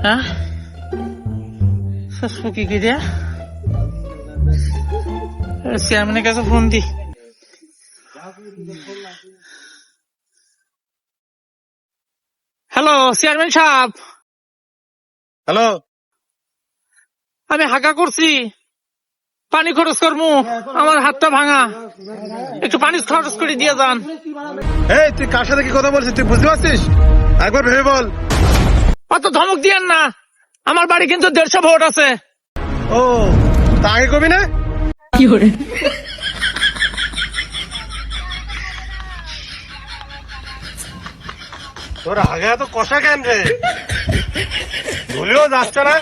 হ্যাঁ কি কি দিয়া চেয়ারম্যানের কাছে ফোন দি। হ্যালো চেয়ারম্যান সাহেব। হ্যালো, আমি হাঁকা করছি, পানি খরচ করবো, আমার হাতটা ভাঙা, একটু পানি খরচ করে দিয়ে যান। এই তুই কার সাথে কি কথা বলছিস তুই বুঝতে পারছিস? একবার ভেবে বল। অত ধমক দিয়েন না, আমার বাড়ি কিন্তু 150 ভোট আছে। ও তা আগে কবি না? তোর আগে এত কষা কেন রে? ভুলেও যাচ্ছে না।